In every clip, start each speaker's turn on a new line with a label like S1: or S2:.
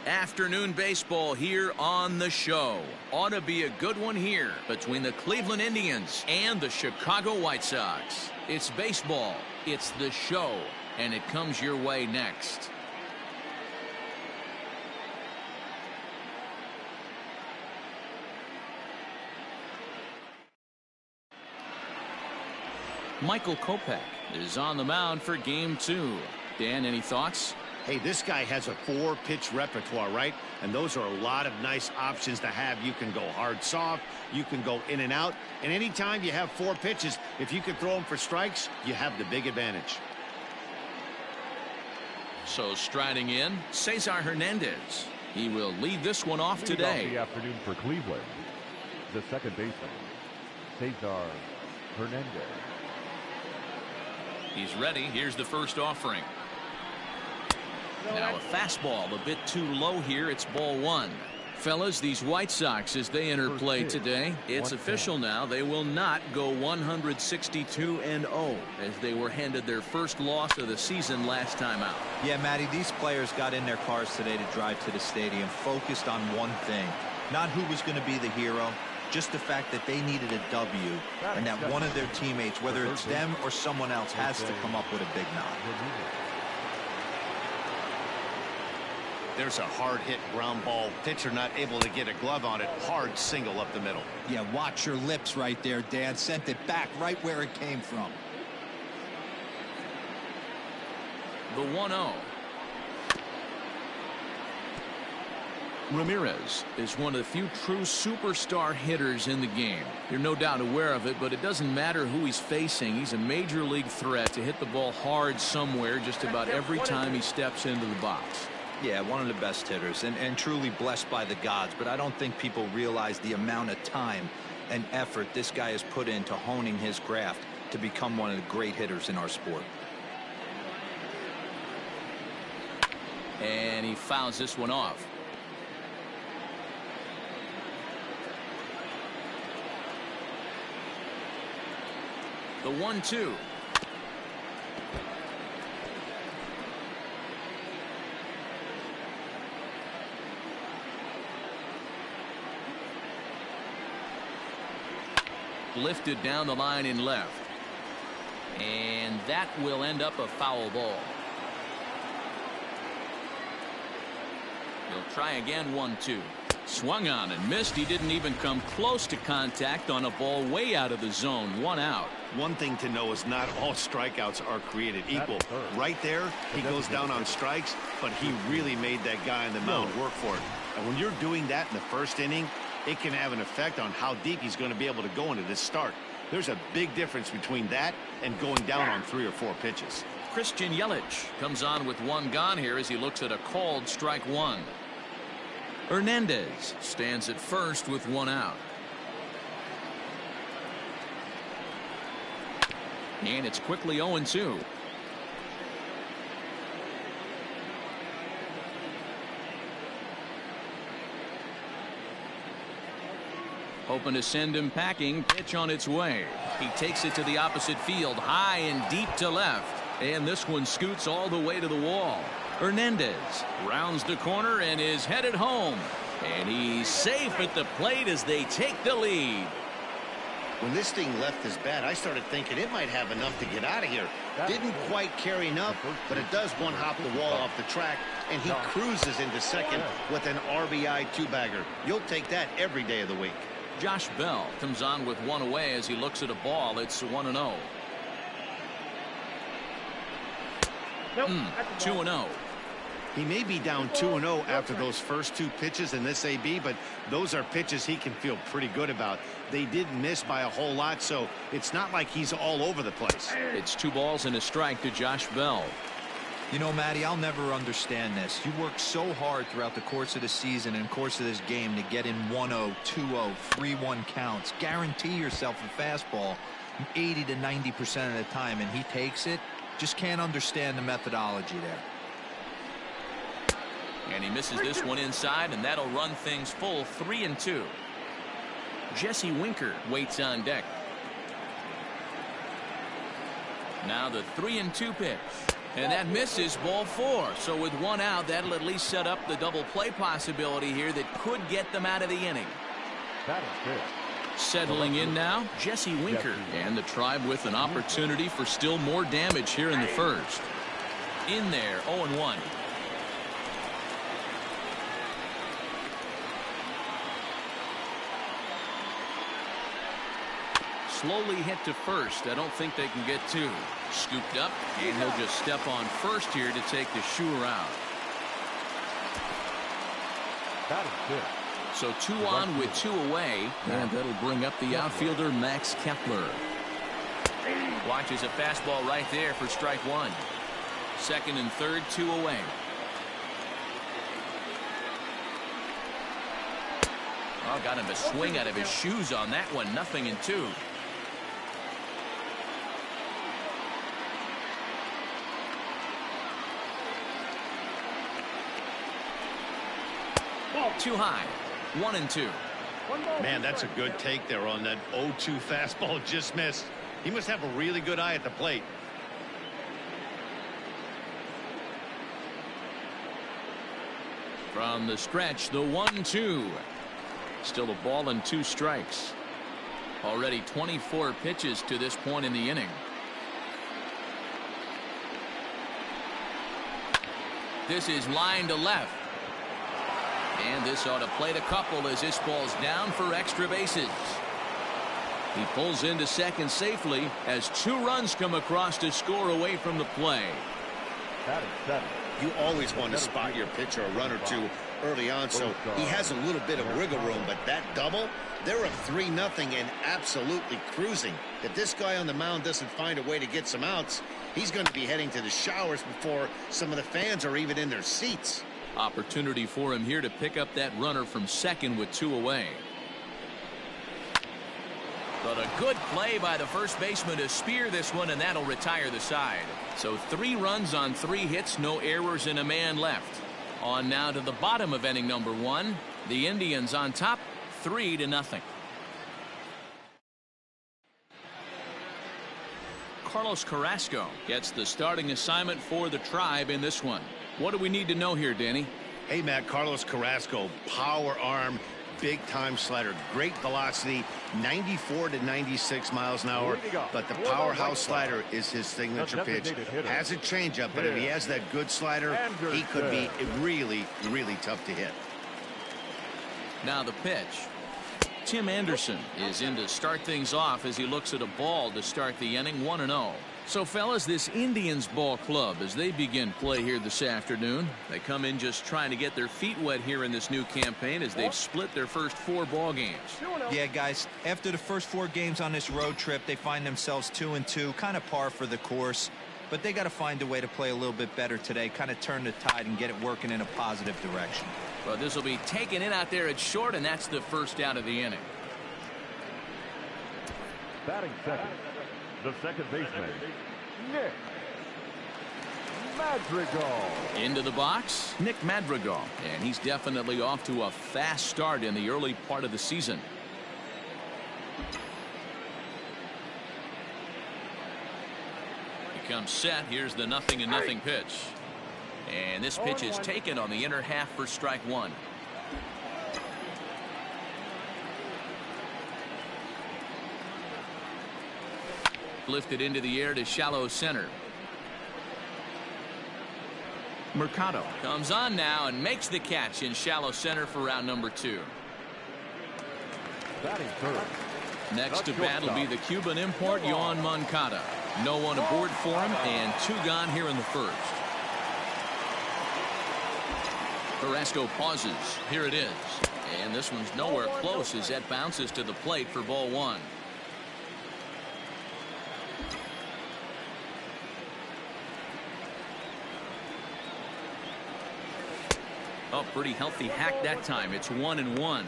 S1: Afternoon baseball here on the show. Ought to be a good one here between the Cleveland Indians and the Chicago White Sox. It's baseball, it's the show, and it comes your way next. Michael Kopech is on the mound for game 2. Dan, any thoughts?
S2: Hey, this guy has a 4-pitch repertoire, right? And those are a lot of nice options to have. You can go hard, soft. You can go in and out. And anytime you have 4 pitches, if you can throw them for strikes, you have the big advantage.
S1: So striding in, Cesar Hernandez. He will lead this one off today.
S3: Off the afternoon for Cleveland, the second baseman, Cesar Hernandez.
S1: He's ready. Here's the first offering. Now a fastball a bit too low here. It's ball 1. Fellas, these White Sox, as they enter play today, it's official now. They will not go 162-0 as they were handed their first loss of the season last time out.
S4: Yeah, Matty, these players got in their cars today to drive to the stadium, focused on one thing. Not who was going to be the hero, just the fact that they needed a W, and that one of their teammates, whether it's them or someone else, has to come up with a big nod.
S2: There's a hard-hit ground ball. Pitcher not able to get a glove on it. Hard single up the middle.
S4: Yeah, watch your lips right there, Dan. Sent it back right where it came from.
S1: The 1-0. Ramirez is one of the few true superstar hitters in the game. You're no doubt aware of it, but it doesn't matter who he's facing. He's a major league threat to hit the ball hard somewhere just about every time he steps into the box.
S4: Yeah, one of the best hitters and truly blessed by the gods, but I don't think people realize the amount of time and effort this guy has put into honing his craft to become one of the great hitters in our sport.
S1: And he fouls this one off. The 1-2. Lifted down the line in left. And that will end up a foul ball. He'll try again. 1-2. Swung on and missed. He didn't even come close to contact on a ball way out of the zone. 1 out.
S2: One thing to know is not all strikeouts are created equal. Right there, he goes down on strikes, but he really made that guy on the mound work for it. And when you're doing that in the first inning, it can have an effect on how deep he's going to be able to go into this start. There's a big difference between that and going down on 3 or 4 pitches.
S1: Christian Yelich comes on with 1 gone here as he looks at a called strike 1. Hernandez stands at first with 1 out. And it's quickly 0-2. Hoping to send him packing. Pitch on its way. He takes it to the opposite field, high and deep to left. And this one scoots all the way to the wall. Hernandez rounds the corner and is headed home. And he's safe at the plate as they take the lead.
S2: When this thing left his bat, I started thinking it might have enough to get out of here. Didn't quite carry enough, but it does one-hop the wall off the track, and he cruises into second with an RBI 2-bagger. You'll take that every day of the week.
S1: Josh Bell comes on with 1 away as he looks at a ball. It's 1-0. 2-0.
S2: He may be down 2-0 after those first 2 pitches in this AB, but those are pitches he can feel pretty good about. They didn't miss by a whole lot, so it's not like he's all over the place.
S1: It's 2 balls and a strike to Josh Bell.
S4: You know, Matty, I'll never understand this. You work so hard throughout the course of the season and course of this game to get in 1-0, 2-0, 3-1 counts. Guarantee yourself a fastball 80 to 90% of the time, and he takes it. Just can't understand the methodology there.
S1: And he misses this one inside, and that'll run things full 3-2. Jesse Winker waits on deck. Now the 3-2 pitch. And that misses, ball 4. So with 1 out, that'll at least set up the double play possibility here that could get them out of the inning.
S3: That is good.
S1: Settling in now, Jesse Winker. And the Tribe with an opportunity for still more damage here in the first. In there, 0-1. Slowly hit to first. I don't think they can get 2. Scooped up, and he'll just step on first here to take the Shure out.
S3: That is good.
S1: So 2 on with 2 away, and that'll bring up the outfielder Max Kepler. Watches a fastball right there for strike 1. Second and third, 2 away. Oh, got him a swing out of his shoes on that one. 0-2. Too high. 1-2.
S2: Man, that's a good take there on that 0-2 fastball. Just missed. He must have a really good eye at the plate.
S1: From the stretch, the 1-2. Still a ball and 2 strikes. Already 24 pitches to this point in the inning. This is line to left. And this ought to plate a couple as this ball's down for extra bases. He pulls into second safely as 2 runs come across to score away from the play.
S3: That is 7.
S2: You always want to spot your pitcher a run or 2 early on, so he has a little bit of wiggle room. But that double, they're up 3-0 and absolutely cruising. If this guy on the mound doesn't find a way to get some outs, he's going to be heading to the showers before some of the fans are even in their seats.
S1: Opportunity for him here to pick up that runner from second with 2 away. But a good play by the first baseman to spear this one, and that'll retire the side. So 3 runs on 3 hits, no errors, and a man left. On now to the bottom of inning number 1. The Indians on top, 3-0. Carlos Carrasco gets the starting assignment for the Tribe in this one. What do we need to know here, Danny?
S2: Hey, Matt, Carlos Carrasco, power arm, big time slider, great velocity, 94 to 96 miles an hour. But the powerhouse slider is his signature pitch. Has a changeup, but if he has that good slider, he could be really, really tough to hit.
S1: Now the pitch. Tim Anderson is in to start things off as he looks at a ball to start the inning. 1-0. So, fellas, this Indians ball club, as they begin play here this afternoon, they come in just trying to get their feet wet here in this new campaign as they've split their first 4 ball games.
S4: Yeah, guys, after the first 4 games on this road trip, they find themselves 2-2, kind of par for the course. But they got to find a way to play a little bit better today, kind of turn the tide and get it working in a positive direction.
S1: Well, this will be taken in out there at short, and that's the first out of the inning.
S3: Batting second, the second baseman, Nick Madrigal.
S1: Into the box, Nick Madrigal, and he's definitely off to a fast start in the early part of the season. He comes set. Here's the 0-0 pitch. And this pitch is taken on the inner half for strike 1. Lifted into the air to shallow center. Mercado comes on now and makes the catch in shallow center for round number 2.
S3: Batting third.
S1: Next to bat will be the Cuban import Yoan Moncada. No one aboard for him, and 2 gone here in the first. Carrasco pauses. Here it is. And this one's nowhere close as that bounces to the plate for ball 1. Oh, pretty healthy hack that time. It's 1-1.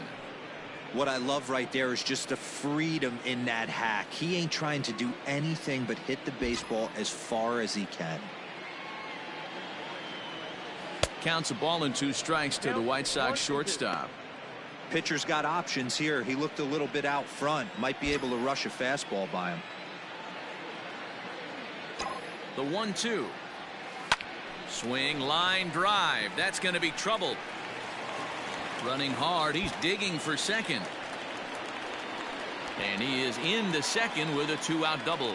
S4: What I love right there is just the freedom in that hack. He ain't trying to do anything but hit the baseball as far as he can.
S1: Counts a ball and 2 strikes to the White Sox shortstop.
S4: Pitcher's got options here. He looked a little bit out front. Might be able to rush a fastball by him.
S1: The 1-2. Swing, line drive. That's going to be trouble. Running hard. He's digging for second. And he is into second with a 2-out double.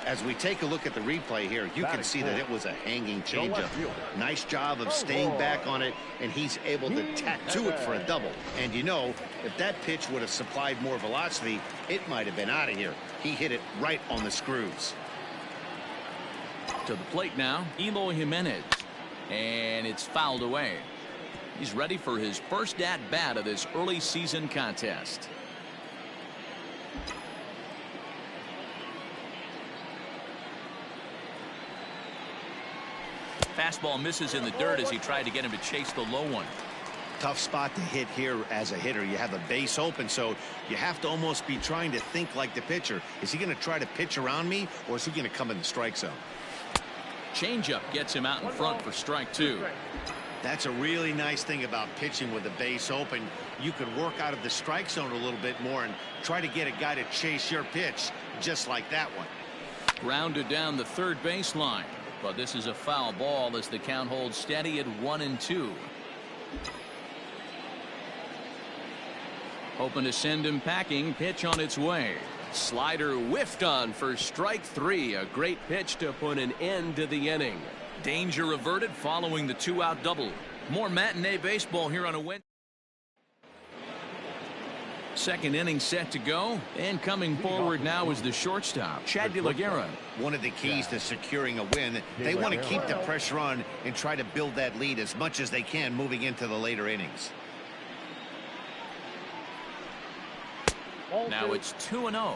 S2: As we take a look at the replay here, you can see that it was a hanging changeup. Nice job of staying back on it, and he's able to tack to it for a double. And you know, if that pitch would have supplied more velocity, it might have been out of here. He hit it right on the screws.
S1: To the plate now, Eloy Jimenez. And it's fouled away. He's ready for his first at-bat of this early season contest. Fastball misses in the dirt as he tried to get him to chase the low one.
S2: Tough spot to hit here as a hitter. You have a base open, so you have to almost be trying to think like the pitcher. Is he going to try to pitch around me, or is he going to come in the strike zone?
S1: Changeup gets him out in front for strike 2.
S2: That's a really nice thing about pitching with the base open. You can work out of the strike zone a little bit more and try to get a guy to chase your pitch, just like that one.
S1: Grounded down the third baseline. But this is a foul ball as the count holds steady at 1-2. Hoping to send him packing. Pitch on its way. Slider whiffed on for strike 3. A great pitch to put an end to the inning. Danger averted following the 2-out double. More matinee baseball here on a Wednesday. Second inning set to go, and coming forward now is the shortstop, Chad De La Guerra.
S2: One of the keys to securing a win, they want to keep the pressure on and try to build that lead as much as they can moving into the later innings.
S1: Now it's 2-0.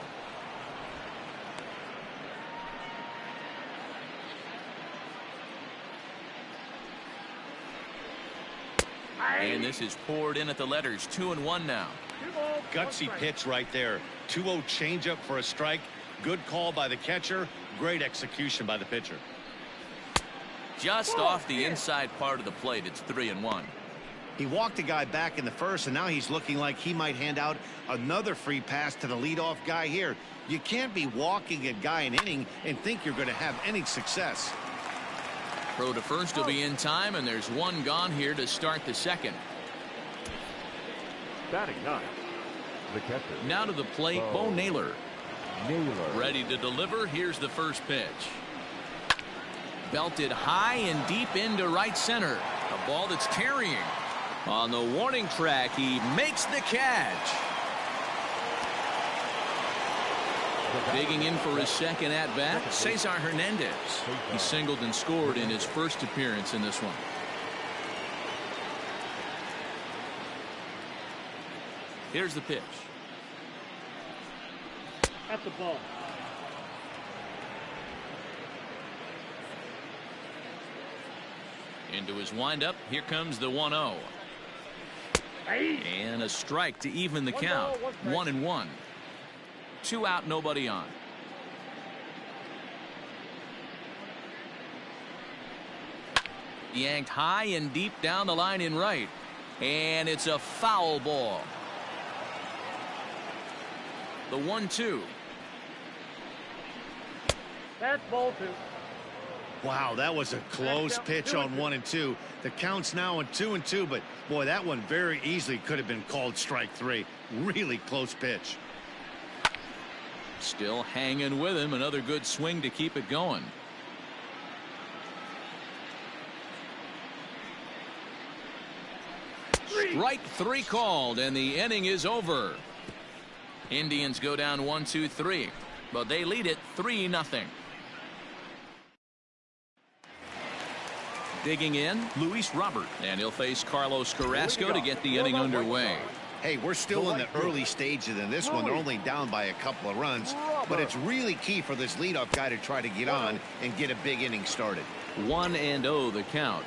S1: And this is poured in at the letters. 2-1 now.
S2: Gutsy pitch right there. 2-0 changeup for a strike. Good call by the catcher. Great execution by the pitcher.
S1: Just off the inside part of the plate. It's 3-1.
S2: He walked a guy back in the first, and now he's looking like he might hand out another free pass to the leadoff guy here. You can't be walking a guy an inning and think you're going to have any success.
S1: Throw to first will be in time, and there's one gone here to start the second.
S3: Batting 9. The catcher.
S1: Now to the plate, Bo Naylor.
S3: Naylor.
S1: Ready to deliver. Here's the first pitch. Belted high and deep into right center. A ball that's carrying. On the warning track, he makes the catch. Digging in for his second at-bat, Cesar Hernandez. He singled and scored in his first appearance in this one. Here's the pitch.
S5: At the ball.
S1: Into his windup. Here comes the 1-0. And a strike to even the count. 1-1. 2 out, nobody on. Yanked high and deep down the line in right. And it's a foul ball. The 1-2.
S5: That's ball 2.
S2: Wow, that was a close pitch on 1-2. The count's now on 2-2, but boy, that one very easily could have been called strike 3. Really close pitch.
S1: Still hanging with him. Another good swing to keep it going. Strike 3 called, and the inning is over. Indians go down 1-2-3, but they lead it 3-0. Digging in, Luis Robert, and he'll face Carlos Carrasco to get the inning underway.
S2: Hey, we're still in the early stages in this one. They're only down by a couple of runs, but it's really key for this leadoff guy to try to get on and get a big inning started.
S1: 1-0 the count.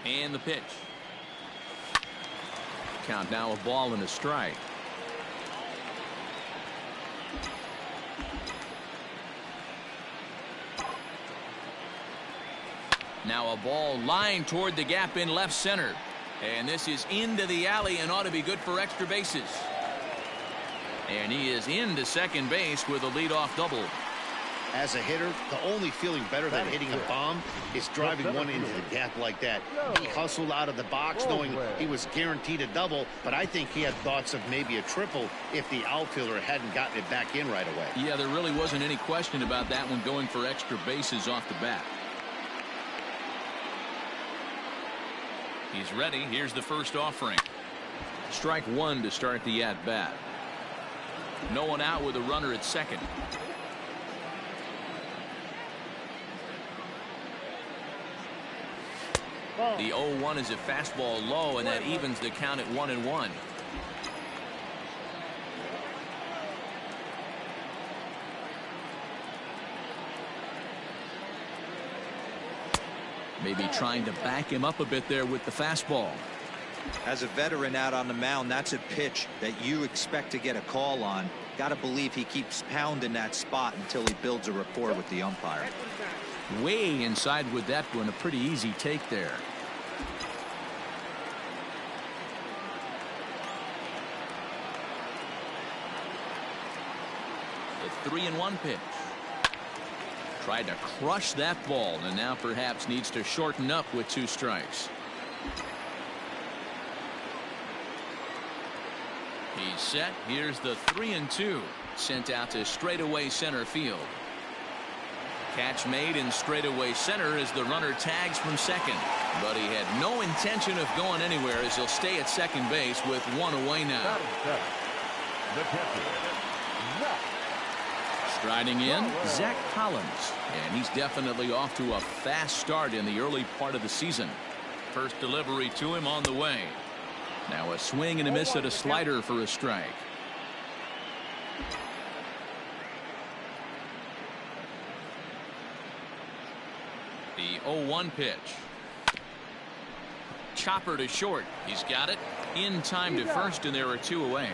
S1: And the pitch. Count now a ball and a strike. Now a ball lined toward the gap in left center. And this is into the alley and ought to be good for extra bases. And he is into second base with a leadoff double.
S2: As a hitter, the only feeling better than hitting a bomb is driving one into the gap like that. He hustled out of the box knowing he was guaranteed a double, but I think he had thoughts of maybe a triple if the outfielder hadn't gotten it back in right away.
S1: Yeah, there really wasn't any question about that one, going for extra bases off the bat. He's ready. Here's the first offering. Strike one to start the at-bat. No one out with a runner at second. The 0-1 is a fastball low, and that evens the count at 1-1. Maybe trying to back him up a bit there with the fastball.
S4: As a veteran out on the mound, that's a pitch that you expect to get a call on. Got to believe he keeps pounding that spot until he builds a rapport with the umpire.
S1: Way inside with that one. A pretty easy take there. The 3-1 pitch. Tried to crush that ball, and now perhaps needs to shorten up with 2 strikes. He's set. Here's the 3-2. Sent out to straightaway center field. Catch made in straightaway center as the runner tags from second. But he had no intention of going anywhere as he'll stay at second base with 1 away now.
S3: The catcher, Zach.
S1: Striding in, Zach Collins. And he's definitely off to a fast start in the early part of the season. First delivery to him on the way. Now a swing and a miss at a slider for a strike. The 0-1 pitch. Chopper to short. He's got it. In time to first, and there are 2 away.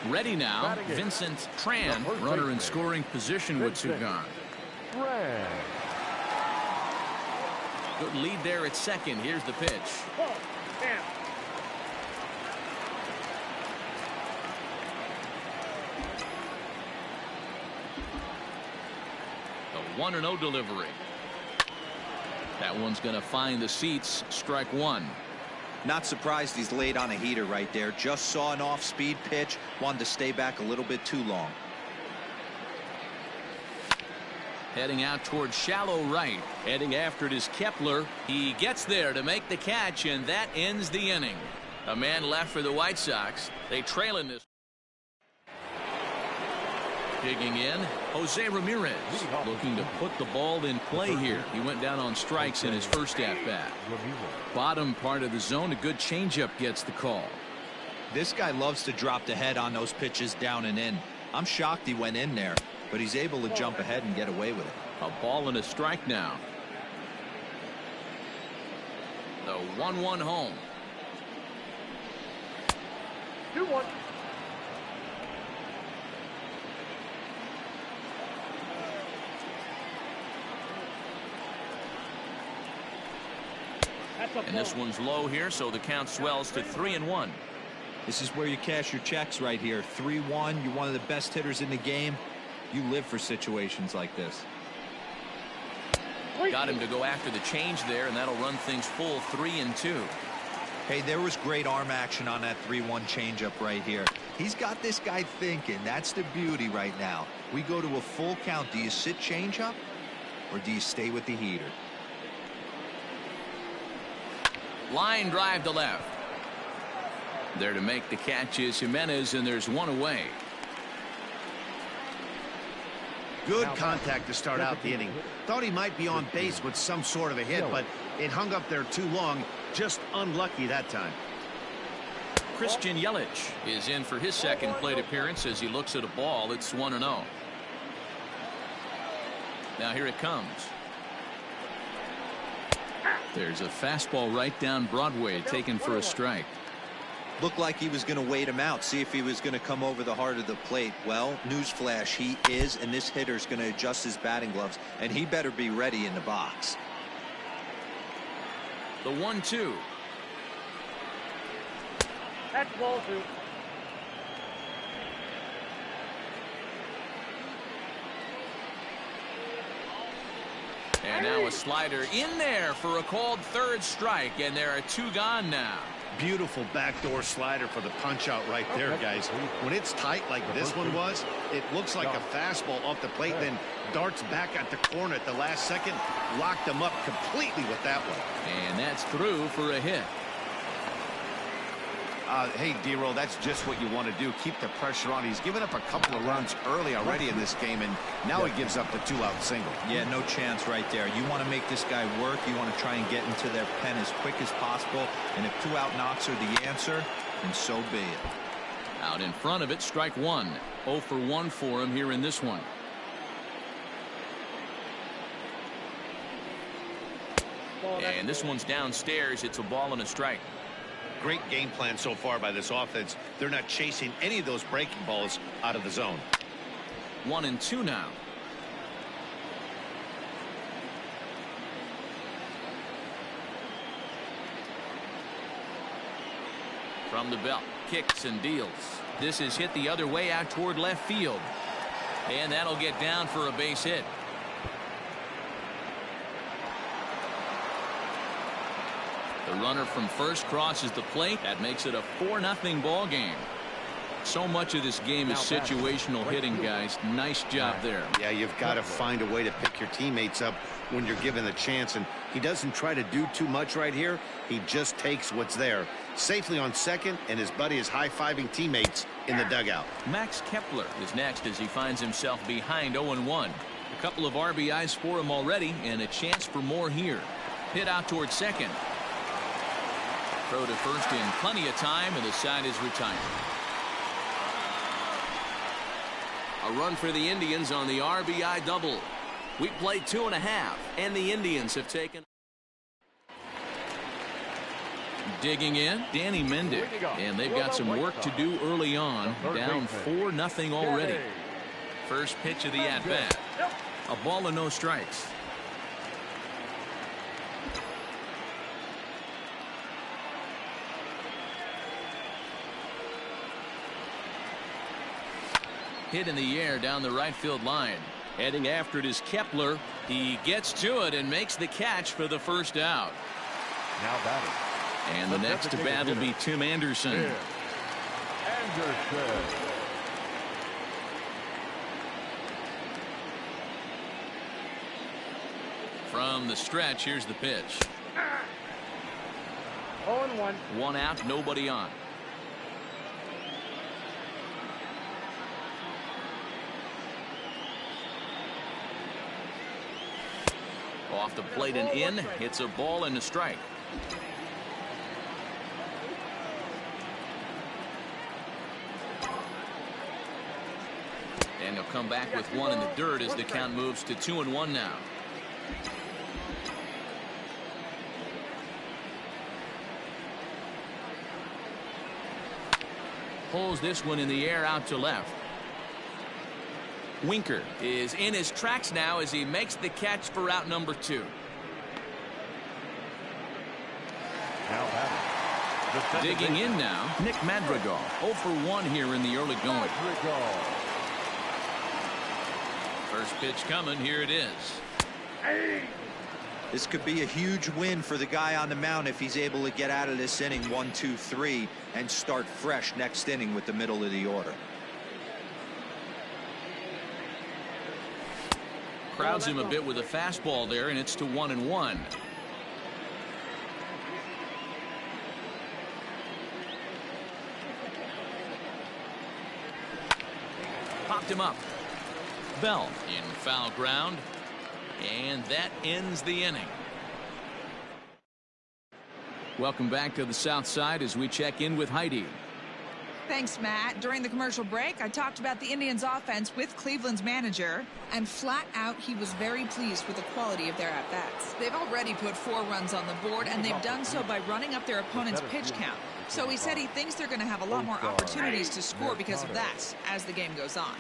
S1: Ready now, Vincent Tran, runner in scoring position with 2 gone. Good lead there at second. Here's the pitch. The 1-0 delivery. That one's going to find the seats. Strike 1.
S4: Not surprised he's laid on a heater right there. Just saw an off-speed pitch. Wanted to stay back a little bit too long.
S1: Heading out towards shallow right. Heading after it is Kepler. He gets there to make the catch, and that ends the inning. A man left for the White Sox. They trail in this. Digging in, Jose Ramirez, looking to put the ball in play here. He went down on strikes in his first at-bat. Bottom part of the zone, a good changeup gets the call.
S4: This guy loves to drop the head on those pitches down and in. I'm shocked he went in there, but he's able to jump ahead and get away with it.
S1: A ball and a strike now. The 1-1 home.
S5: 2-1.
S1: And this one's low here, so the count swells to 3-1.
S4: This is where you cash your checks right here. 3-1. You're one of the best hitters in the game. You live for situations like this.
S1: Got him to go after the change there, and that'll run things full 3-2.
S4: Hey, there was great arm action on that 3-1 changeup right here. He's got this guy thinking. That's the beauty right now. We go to a full count. Do you sit changeup, or do you stay with the heater?
S1: Line drive to left. There to make the catch is Jimenez, and there's 1 away.
S2: Good contact to start out the inning. Thought he might be on base with some sort of a hit, but it hung up there too long. Just unlucky that time.
S1: Christian Yelich is in for his second plate appearance as he looks at a ball. It's 1-0. Now here it comes. There's a fastball right down Broadway taken for a strike.
S4: Looked like he was going to wait him out, see if he was going to come over the heart of the plate. Well, newsflash, he is, and this hitter's going to adjust his batting gloves, and he better be ready in the box.
S1: The 1-2.
S5: That's ball two.
S1: And now a slider in there for a called third strike, and there are 2 gone now.
S2: Beautiful backdoor slider for the punch out right there, guys. When it's tight like this one was, it looks like a fastball off the plate, then darts back at the corner at the last second. Locked him up completely with that one.
S1: And that's through for a hit.
S2: Hey, D-Roll, that's just what you want to do. Keep the pressure on. He's given up a couple of runs early already in this game, and now he gives up the 2-out single.
S4: Yeah, no chance right there. You want to make this guy work. You want to try and get into their pen as quick as possible. And if 2-out knocks are the answer, then so be it.
S1: Out in front of it, strike 1. 0 for 1 for him here in this one. And this one's downstairs. It's a ball and a strike.
S2: Great game plan so far by this offense. They're not chasing any of those breaking balls out of the zone.
S1: 1-2 now. From the belt, kicks and deals. This is hit the other way out toward left field. And that'll get down for a base hit. The runner from first crosses the plate. That makes it a 4-0 ball game. So much of this game is situational hitting, guys. Nice job there.
S2: Yeah, you've got to find a way to pick your teammates up when you're given the chance, and he doesn't try to do too much right here. He just takes what's there. Safely on second, and his buddy is high-fiving teammates in the dugout.
S1: Max Kepler is next as he finds himself behind 0-1. A couple of RBIs for him already, and a chance for more here. Hit out towards second. Throw to first in plenty of time, and the side is retired. A run for the Indians on the RBI double. We played 2.5, and the Indians have taken. Digging in, Danny Mendick, and they've got some work to do early on. Down 4-0 already. First pitch of the at-bat. A ball and no strikes. Hit in the air down the right field line. Heading after it is Kepler. He gets to it and makes the catch for the first out.
S3: Now batting.
S1: And the next to bat will be Tim Anderson. From the stretch, here's the pitch.
S5: 0-1.
S1: 1 out, nobody on. Off the plate and in. It's a ball and a strike. And he'll come back with one in the dirt as the count moves to 2-1 now. Pulls this one in the air out to left. Winker is in his tracks now as he makes the catch for out number 2. Digging in now, Nick Madrigal. 0 for 1 here in the early going. First pitch coming. Here it is.
S4: This could be a huge win for the guy on the mound if he's able to get out of this inning 1, 2, 3 and start fresh next inning with the middle of the order.
S1: Crowds him a bit with a fastball there, and it's to 1-1. Popped him up. Bell in foul ground, and that ends the inning. Welcome back to the South Side as we check in with Heidi.
S6: Thanks, Matt. During the commercial break, I talked about the Indians' offense with Cleveland's manager, and flat out, he was very pleased with the quality of their at-bats. They've already put 4 runs on the board, and they've done so by running up their opponent's pitch count. So he said he thinks they're going to have a lot more opportunities to score because of that as the game goes on.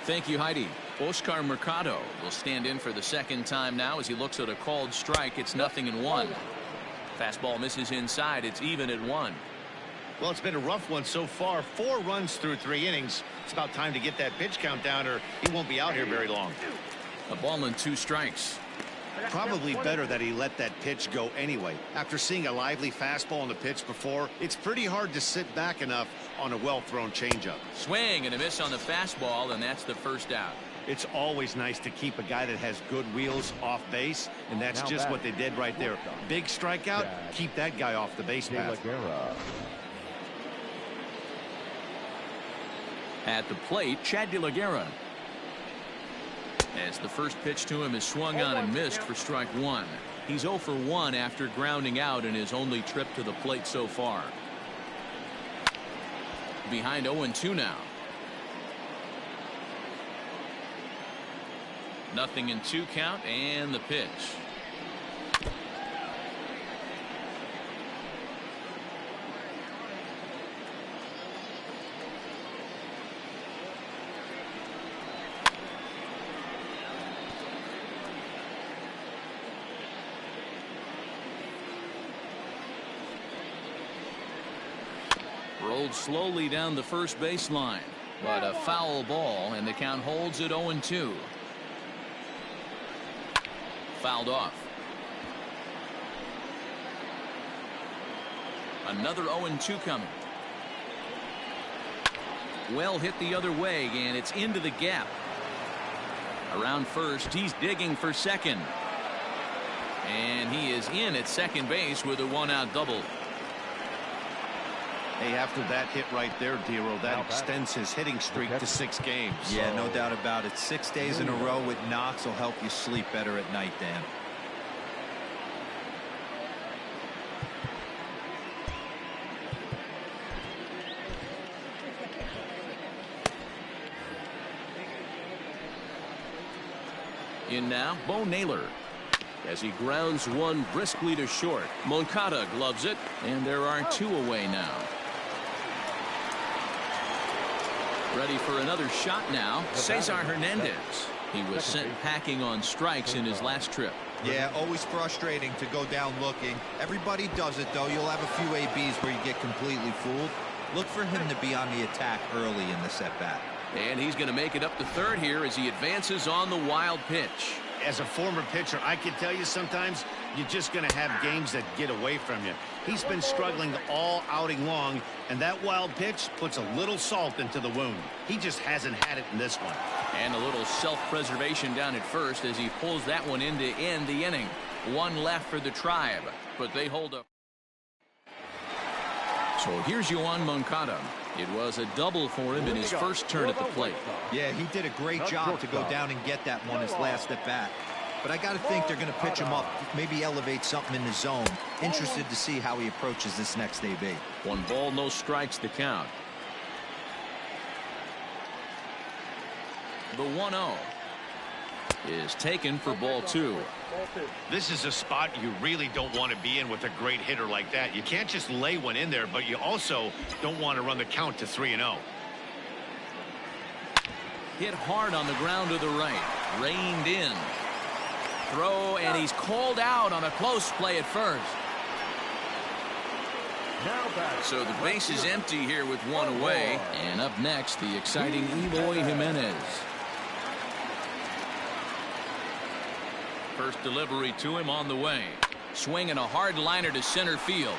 S1: Thank you, Heidi. Oscar Mercado will stand in for the second time now as he looks at a called strike. It's 0-1. Fastball misses inside. It's even at 1.
S2: Well, it's been a rough one so far. 4 runs through 3 innings. It's about time to get that pitch count down, or he won't be out here very long.
S1: A ball and 2 strikes.
S2: Probably better that he let that pitch go anyway. After seeing a lively fastball on the pitch before, it's pretty hard to sit back enough on a well-thrown changeup.
S1: Swing and a miss on the fastball, and that's the first out.
S2: It's always nice to keep a guy that has good wheels off base, and that's just what they did right there. Big strikeout, keep that guy off the base path.
S1: At the plate, Chad De La Guerra. As the first pitch to him is swung on and missed for strike 1. He's 0 for 1 after grounding out in his only trip to the plate so far. Behind 0-2 now. 0-2 count, and the pitch. Rolled slowly down the first baseline, but a foul ball, and the count holds at 0-2. Fouled off. Another 0-2 coming. Well hit the other way, and it's into the gap. Around first, he's digging for second. And he is in at second base with a 1-out double.
S2: Hey, after that hit right there, Dero, that extends his hitting streak to 6 games.
S4: Yeah, no doubt about it. 6 days in a row with knocks will help you sleep better at night, Dan.
S1: In now, Bo Naylor. As he grounds one briskly to short. Moncada gloves it, and there are 2 away now. Ready for another shot now, Cesar Hernandez. He was sent packing on strikes in his last trip.
S4: Yeah, always frustrating to go down looking. Everybody does it, though. You'll have a few ABs where you get completely fooled. Look for him to be on the attack early in the at-bat.
S1: And he's going to make it up to third here as he advances on the wild pitch.
S2: As a former pitcher, I can tell you sometimes you're just going to have games that get away from you. He's been struggling all outing long, and that wild pitch puts a little salt into the wound. He just hasn't had it in this one.
S1: And a little self-preservation down at first as he pulls that one in to end the inning. 1 left for the Tribe, but they hold up. So here's Yoan Moncada. It was a double for him in his first turn at the plate.
S4: Yeah, he did a great job to go down and get that one his last at bat. But I got to think they're going to pitch him up, maybe elevate something in the zone. Interested to see how he approaches this next AB.
S1: 1 ball, no strikes to count. The 1-0 is taken for ball 2.
S2: This is a spot you really don't want to be in with a great hitter like that. You can't just lay one in there, but you also don't want to run the count to 3-0.
S1: Hit hard on the ground to the right. Reined in. Throw, and he's called out on a close play at first. So the base is empty here with 1 away. And up next, the exciting Eloy Jimenez. First delivery to him on the way. Swinging a hard liner to center field.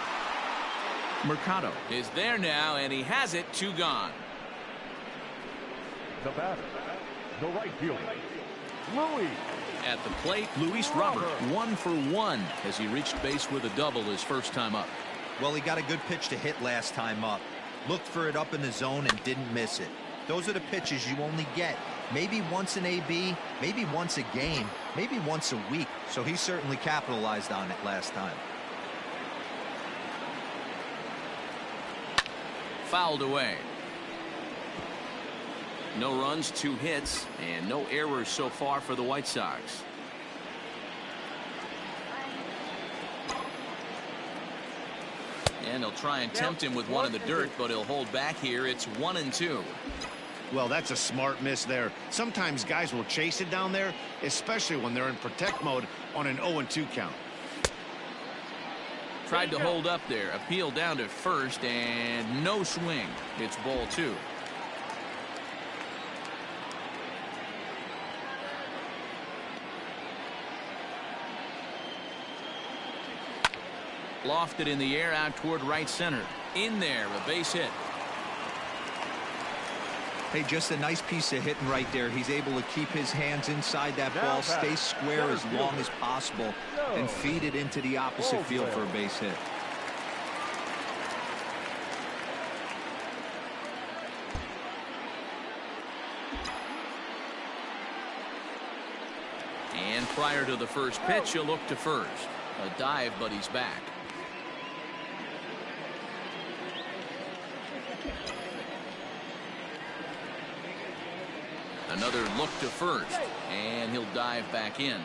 S1: Mercado is there now, and he has it. 2 gone.
S3: The batter, the right fielder, Louis.
S1: At the plate, Luis Robert 1 for 1 as he reached base with a double his first time up.
S4: Well, he got a good pitch to hit last time up. Looked for it up in the zone and didn't miss it. Those are the pitches you only get maybe once an AB, maybe once a game, maybe once a week. So he certainly capitalized on it last time.
S1: Fouled away. No runs, 2 hits, and no errors so far for the White Sox. And they'll try and tempt him with one in the dirt, but he'll hold back here. It's 1-2.
S2: Well, that's a smart miss there. Sometimes guys will chase it down there, especially when they're in protect mode on an 0-2 count.
S1: Tried to hold up there. Appeal down to first, and no swing. It's ball 2. Lofted in the air out toward right center. In there, a base hit.
S4: Hey, just a nice piece of hitting right there. He's able to keep his hands inside that ball, stay square as long as possible, and feed it into the opposite field for a base hit.
S1: And prior to the first pitch, he'll look to first. A dive, but he's back. Another look to first, and he'll dive back in.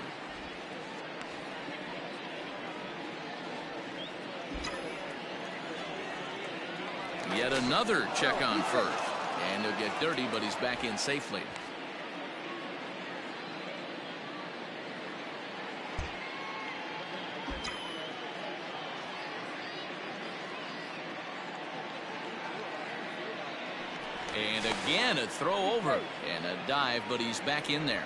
S1: Yet another check on first, and he'll get dirty, but he's back in safely. And again, a throw over and a dive, but he's back in there.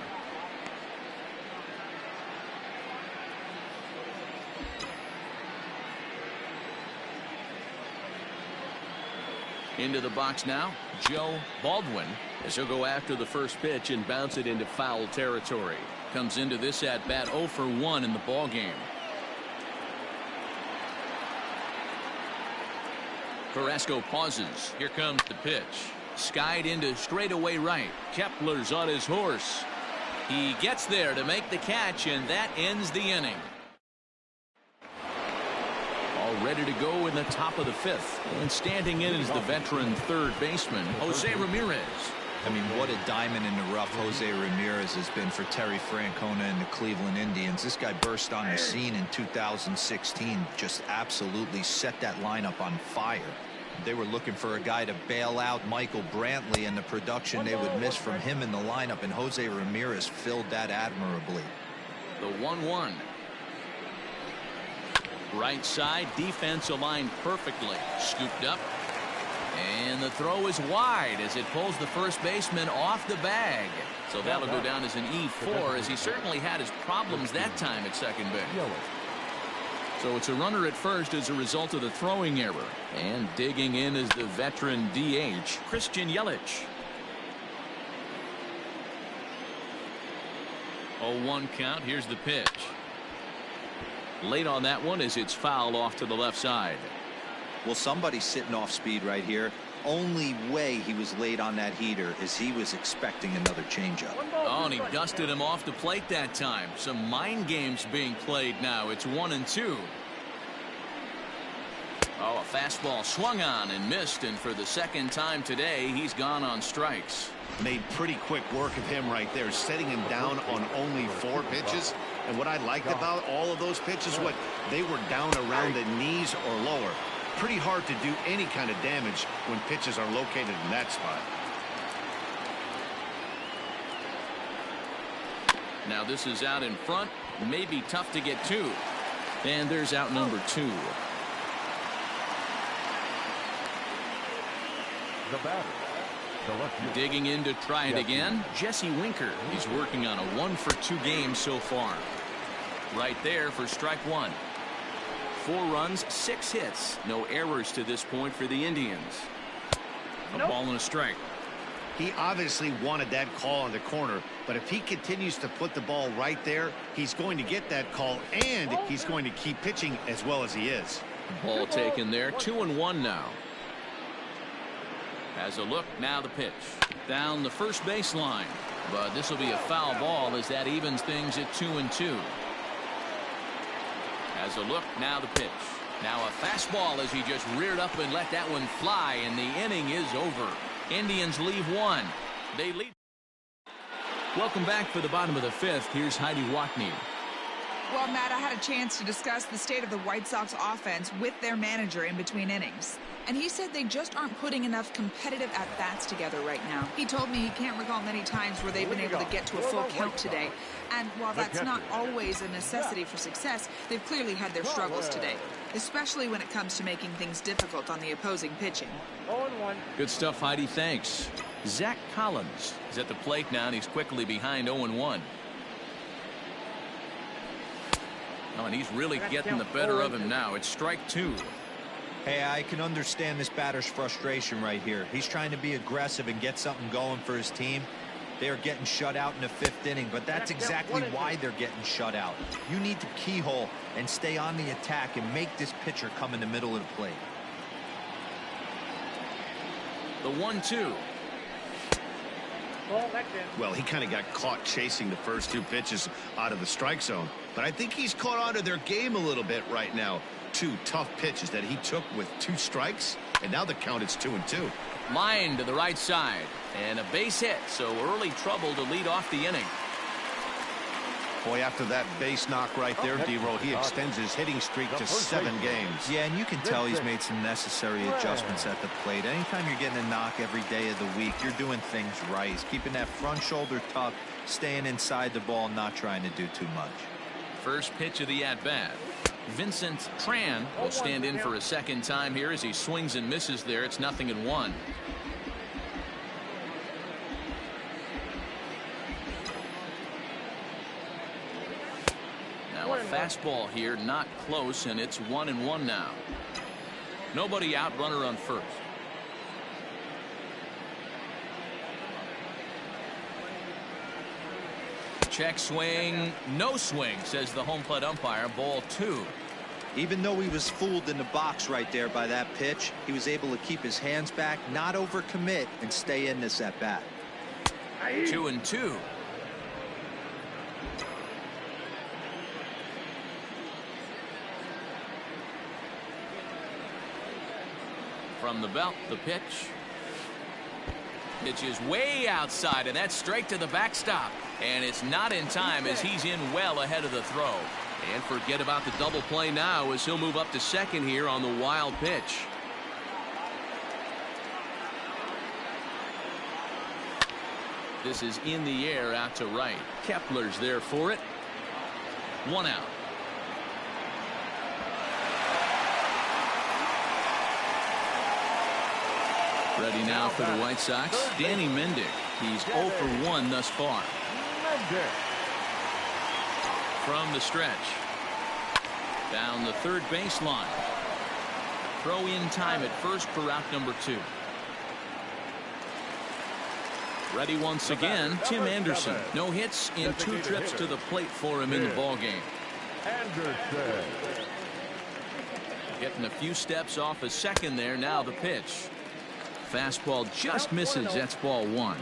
S1: Into the box now, Joe Baldwin, as he'll go after the first pitch and bounce it into foul territory. Comes into this at bat 0 for 1 in the ball game. Carrasco pauses. Here comes the pitch. Skied into straightaway right. Kepler's on his horse. He gets there to make the catch, and that ends the inning. All ready to go in the top of the 5th. And standing in is the veteran third baseman, Jose Ramirez.
S4: I mean, what a diamond in the rough Jose Ramirez has been for Terry Francona and the Cleveland Indians. This guy burst on the scene in 2016, just absolutely set that lineup on fire. They were looking for a guy to bail out Michael Brantley, and the production they would miss from him in the lineup, and Jose Ramirez filled that admirably.
S1: The 1-1. Right side, defense aligned perfectly. Scooped up. And the throw is wide as it pulls the first baseman off the bag. So that'll go down as an E4, as he certainly had his problems that time at second base. So it's a runner at first as a result of the throwing error. And digging in is the veteran DH, Christian Yelich. 0-1 count. Here's the pitch. Late on that one as it's fouled off to the left side.
S4: Well, somebody's sitting off speed right here. Only way he was late on that heater is he was expecting another changeup.
S1: Oh, and he dusted him off the plate that time. Some mind games being played now. It's 1-2. Oh, a fastball swung on and missed, and for the second time today, he's gone on strikes.
S2: Made pretty quick work of him right there, setting him down on only 4 pitches. And what I liked about all of those pitches, what they were down around the knees or lower. Pretty hard to do any kind of damage when pitches are located in that spot.
S1: Now this is out in front. Maybe tough to get to. And there's out number 2.
S3: The batter, the left fielder.
S1: Digging in to try it again, Jesse Winker. He's working on a 1-for-2 game so far. Right there for strike 1. 4 runs, 6 hits. No errors to this point for the Indians. A ball and a strike.
S2: He obviously wanted that call in the corner, but if he continues to put the ball right there, he's going to get that call, and he's going to keep pitching as well as he is.
S1: Ball taken there. 2-1 now. Has a look. Now the pitch. Down the first baseline. But this will be a foul ball as that evens things at 2-2. Has a look. Now the pitch. Now a fastball as he just reared up and let that one fly, and the inning is over. Indians leave 1. They lead. Welcome back for the bottom of the 5th. Here's Heidi Watney.
S6: Well, Matt, I had a chance to discuss the state of the White Sox offense with their manager in between innings. And he said they just aren't putting enough competitive at-bats together right now. He told me he can't recall many times where they've been able to get to a full count today. And while that's not always a necessity for success, they've clearly had their struggles today. especially when it comes to making things difficult on the opposing pitching.
S5: 0-1.
S1: Good stuff, Heidi. Thanks. Zach Collins is at the plate now, and he's quickly behind 0-1. Oh, and he's really getting the better of him now. It's strike 2.
S4: Hey, I can understand this batter's frustration right here. He's trying to be aggressive and get something going for his team. They are getting shut out in the 5th inning, but that's exactly why they're getting shut out. You need to keyhole and stay on the attack and make this pitcher come in the middle of the plate.
S1: The 1-2.
S5: Ball, that's in.
S2: Well, he kind of got caught chasing the first 2 pitches out of the strike zone, but I think he's caught on to their game a little bit right now. 2 tough pitches that he took with 2 strikes, and now the count is 2-2.
S1: Line to the right side, and a base hit, so early trouble to lead off the inning.
S2: Boy, after that base knock right there, D-Roll, he extends his hitting streak to 7 games.
S4: Yeah, and you can tell he's made some necessary adjustments at the plate. Anytime you're getting a knock every day of the week, you're doing things right. He's keeping that front shoulder tucked, staying inside the ball, not trying to do too much.
S1: First pitch of the at-bat. Vincent Tran will stand in for a second time here as he swings and misses there. It's 0-1. Now a fastball here, not close, and it's 1-1 now. Nobody out, runner on first. Check swing, no swing, says the home plate umpire. Ball 2.
S4: Even though he was fooled in the box right there by that pitch, he was able to keep his hands back, not overcommit, and stay in this at bat.
S1: 2-2. From the belt, the pitch. Pitch is way outside, and that's straight to the backstop. And it's not in time as he's in well ahead of the throw. And forget about the double play now as he'll move up to second here on the wild pitch. This is in the air out to right. Kepler's there for it. 1 out. Ready now for the White Sox, Danny Mendick. He's 0 for 1 thus far. From the stretch. Down the third baseline. Throw in time at first for out number 2. Ready once again, Tim Anderson. No hits in 2 trips to the plate for him in the ballgame. Getting a few steps off a second there. Now the pitch. Fastball just misses. That's ball 1.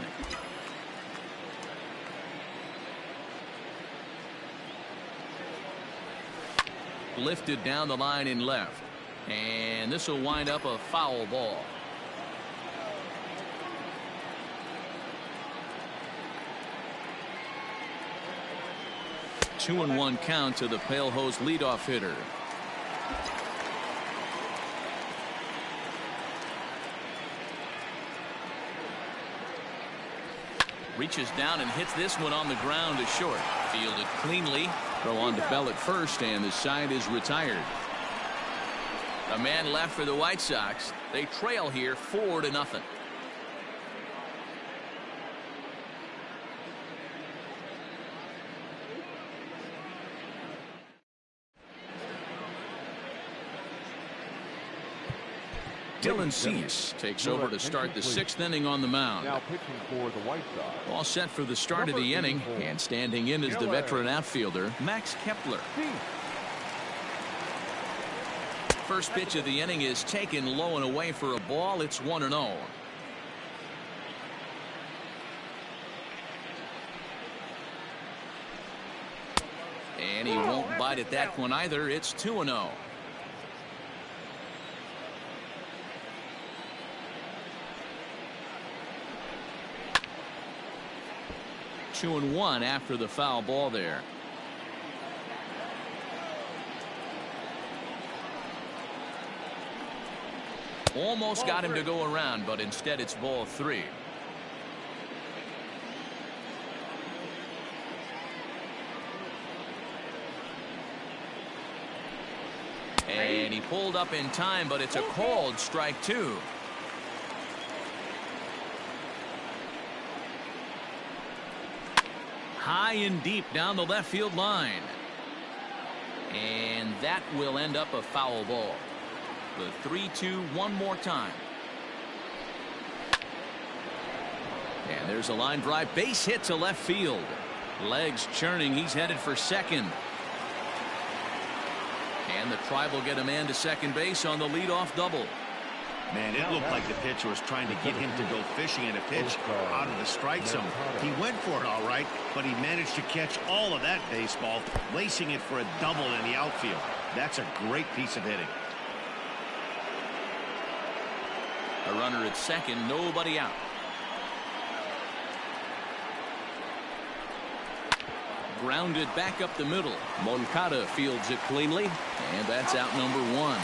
S1: Lifted down the line in left. And this will wind up a foul ball. Two and 1 count to the Pale Hose leadoff hitter. Reaches down and hits this one on the ground to short. Fielded cleanly. Throw on to Bell at first, and the side is retired. A man left for the White Sox. They trail here 4-0. Dylan Cease takes over to start the 6th inning on the mound.
S3: Now pitching for the White Sox.
S1: All set for the start of the inning, and standing in is the veteran outfielder, Max Kepler. First pitch of the inning is taken low and away for a ball. It's 1-0. And he won't bite at that one either. It's 2-0. Two and 1 after the foul ball there. Almost got him to go around, but instead it's ball 3. And And he pulled up in time, but it's a called strike two. High and deep down the left field line. And that will end up a foul ball. The 3-2 one more time. And there's a line drive, base hit to left field. Legs churning, he's headed for second. And the Tribe will get a man to second base on the leadoff double.
S2: Man, it looked like the pitcher was trying to get him to go fishing at a pitch out of the strike zone. He went for it all right, but he managed to catch all of that baseball, lacing it for a double in the outfield. That's a great piece of hitting.
S1: A runner at second, nobody out. Grounded back up the middle. Moncada fields it cleanly, and that's out number one.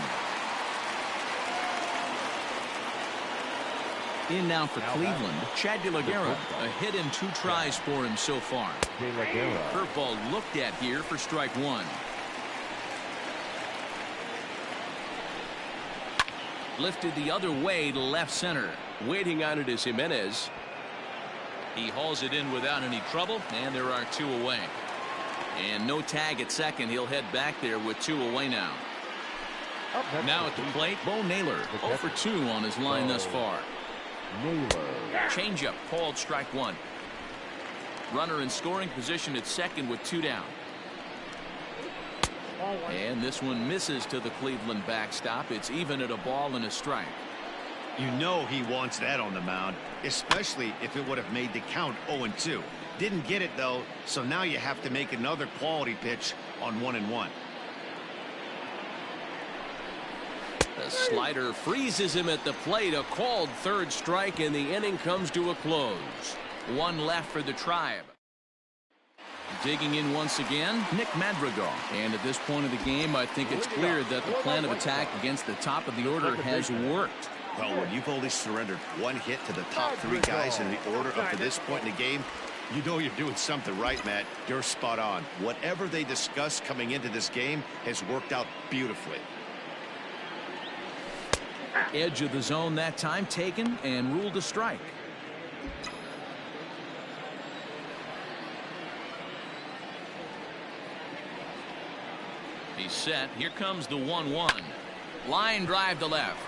S1: In now for Cleveland, Chad De La Guerra. A hit in 2 tries for him so far. Curveball looked at here for strike one. Lifted the other way to left center. Waiting on it is Jimenez. He hauls it in without any trouble, and there are 2 away. And no tag at second. He'll head back there with 2 away now. Now at the plate, Bo Naylor, 0 for 2 on his line thus far. Changeup called strike one. Runner in scoring position at second with 2 down. And this one misses to the Cleveland backstop. It's even at a ball and a strike.
S2: You know he wants that on the mound, especially if it would have made the count 0-2. Didn't get it though, so now you have to make another quality pitch on 1-1.
S1: The slider freezes him at the plate. A called third strike, and the inning comes to a close. 1 left for the Tribe. Digging in once again, Nick Madrigal. And at this point of the game, I think it's clear that the plan of attack against the top of the order has worked.
S2: Well, when you've only surrendered 1 hit to the top 3 guys in the order up to this point in the game, you know you're doing something right, Matt. You're spot on. Whatever they discussed coming into this game has worked out beautifully.
S1: Edge of the zone that time taken and ruled a strike. He's set. Here comes the 1-1. Line drive to left.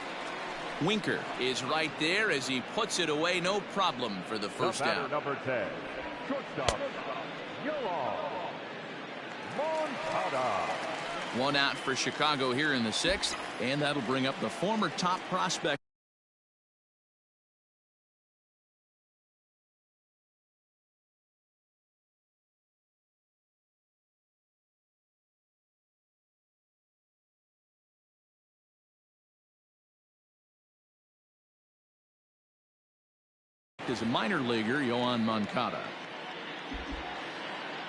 S1: Winker is right there as he puts it away. No problem for the first down.
S3: Number 10, shortstop, Moncada.
S1: 1 out for Chicago here in the 6th, and that'll bring up the former top prospect. Is a minor leaguer, Yoan Moncada.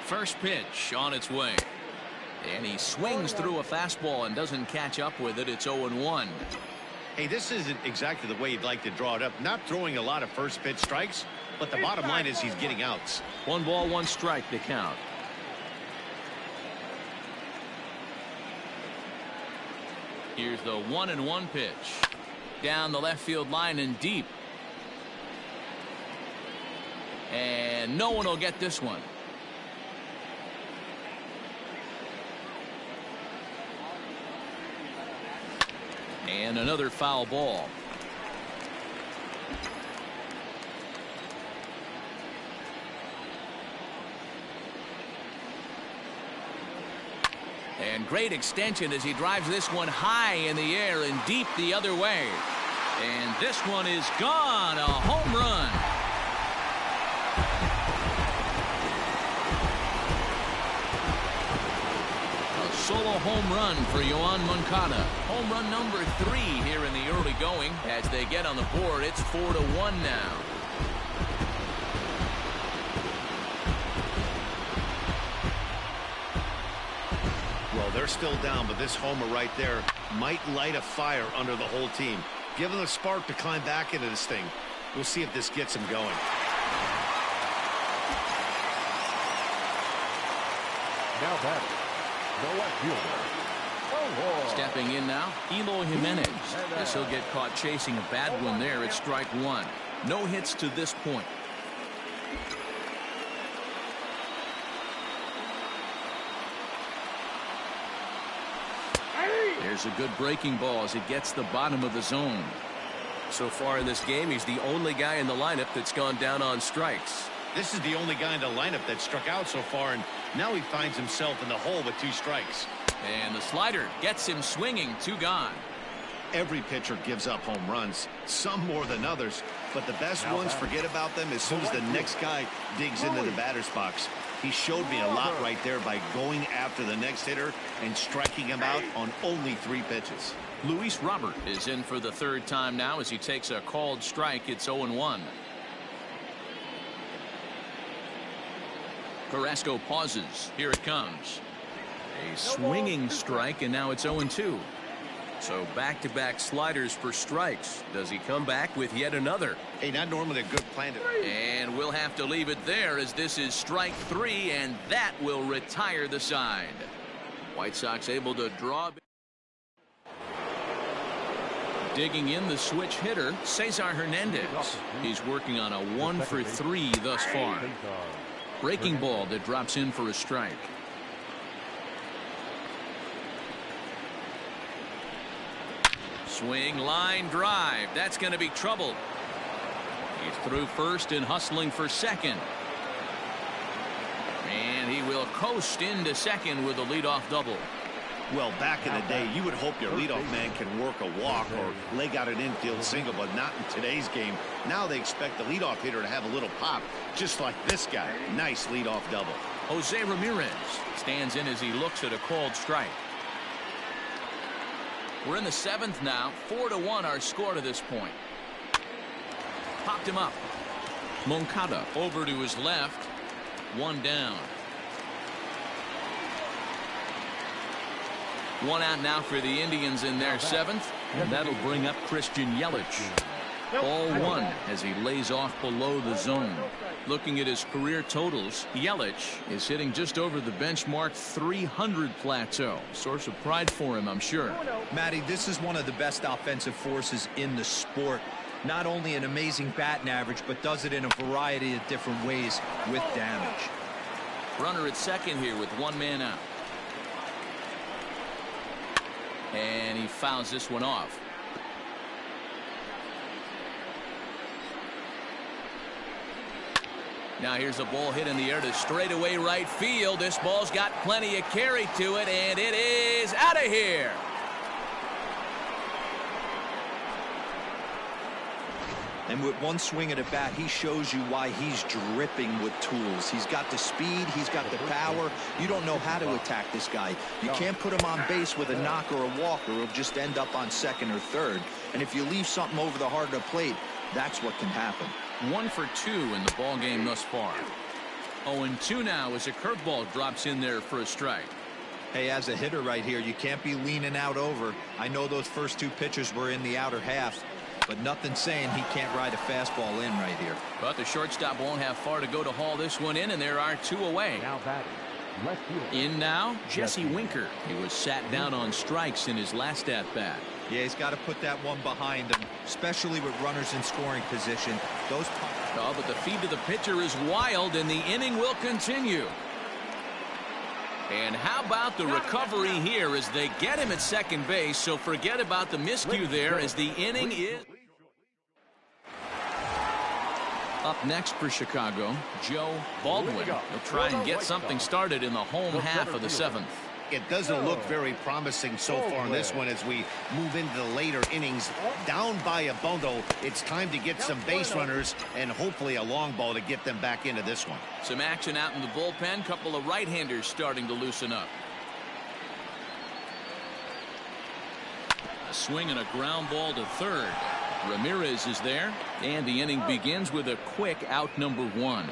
S1: First pitch on its way. And he swings through a fastball and doesn't catch up with it. It's 0-1.
S2: Hey, this isn't exactly the way you'd like to draw it up. Not throwing a lot of first pitch strikes, but the bottom line is he's getting outs.
S1: 1 ball, 1 strike to count. Here's the 1-1 pitch. Down the left field line and deep. And no one will get this one. And another foul ball. And great extension as he drives this one high in the air and deep the other way. And this one is gone. A home run. Solo home run for Yoan Moncada. Home run number 3 here in the early going. As they get on the board, it's 4-1 now.
S2: Well, they're still down, but this homer right there might light a fire under the whole team. Give them a spark to climb back into this thing. We'll see if this gets them going.
S3: Now batting, the left fielder,
S1: Stepping in now, Eloy Jimenez. As he'll get caught chasing a bad one there at strike one. No hits to this point. There's a good breaking ball as it gets the bottom of the zone.
S7: So far in this game, he's the only guy in the lineup that's gone down on strikes.
S2: This is the only guy in the lineup that struck out so far, and now he finds himself in the hole with 2 strikes.
S1: And the slider gets him swinging. 2 gone.
S2: Every pitcher gives up home runs, some more than others, but the best ones forget about them as soon as the next guy digs into the batter's box. He showed me a lot right there by going after the next hitter and striking him out on only 3 pitches.
S1: Luis Robert is in for the 3rd time now as he takes a called strike. It's 0-1. Carrasco pauses. Here it comes. A swinging strike, and now it's 0-2.
S7: So back-to-back sliders for strikes. Does he come back with yet another?
S2: Hey, not normally a good plan to...
S1: And we'll have to leave it there as this is strike 3, and that will retire the side. White Sox able to draw. Digging in the switch hitter, Cesar Hernandez. He's working on a 1 for 3 thus far. Breaking ball that drops in for a strike. Swing, line, drive. That's going to be trouble. He's through first and hustling for second. And he will coast into second with a leadoff double.
S2: Well, back in the day, you would hope your leadoff man can work a walk or leg out an infield single, but not in today's game. Now they expect the leadoff hitter to have a little pop, just like this guy. Nice leadoff double.
S1: Jose Ramirez stands in as he looks at a called strike. We're in the 7th now. 4-1 our score to this point. Popped him up. Moncada over to his left. 1 down. 1 out now for the Indians in their 7th. And that'll bring up Christian Yelich. Ball 1 as he lays off below the zone. Looking at his career totals, Yelich is hitting just over the benchmark 300 plateau. Source of pride for him, I'm sure.
S4: Matty, this is one of the best offensive forces in the sport. Not only an amazing batting average, but does it in a variety of different ways with damage.
S1: Runner at second here with 1 man out. And he fouls this one off. Now here's a ball hit in the air to straightaway right field. This ball's got plenty of carry to it, and it is out of here.
S4: And with one swing at a bat, he shows you why he's dripping with tools. He's got the speed, he's got the power. You don't know how to attack this guy. You can't put him on base with a knock or a walk, or he'll just end up on second or third. And if you leave something over the heart of the plate, that's what can happen.
S1: 1 for 2 in the ball game thus far. 0-2 now as a curveball drops in there for a strike.
S4: Hey, as a hitter right here, you can't be leaning out over. I know those first 2 pitches were in the outer half, but nothing saying he can't ride a fastball in right here.
S1: But the shortstop won't have far to go to haul this one in, and there are 2 away.
S3: Now batting, left field.
S1: In now, Jesse Winker. He was sat down on strikes in his last at-bat.
S4: Yeah, he's got to put that one behind him, especially with runners in scoring position. Those.
S1: Oh, but the feed to the pitcher is wild, and the inning will continue. And how about the recovery here as they get him at second base, so forget about the miscue there as the inning is. Up next for Chicago, Joe Baldwin. He'll try and get something started in the home half of the 7th.
S2: It doesn't look very promising so far in this one as we move into the later innings. Down by a bundle, it's time to get some base runners and hopefully a long ball to get them back into this one.
S1: Some action out in the bullpen. Couple of right-handers starting to loosen up. A swing and a ground ball to third. Ramirez is there, and the inning begins with a quick out number 1.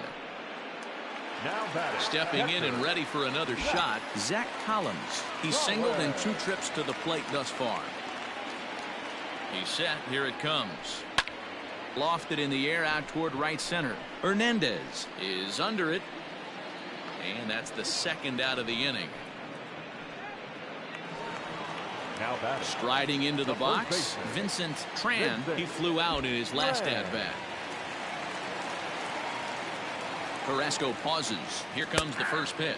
S1: Stepping in and ready for another shot, Zach Collins. He's singled in 2 trips to the plate thus far. He's set. Here it comes. Lofted in the air out toward right center. Hernandez is under it. And that's the 2nd out of the inning.
S3: Now batting.
S1: Striding into the box,
S3: baseman.
S1: Vincent Tran. He flew out in his last at-bat. Carrasco pauses. Here comes the first pitch.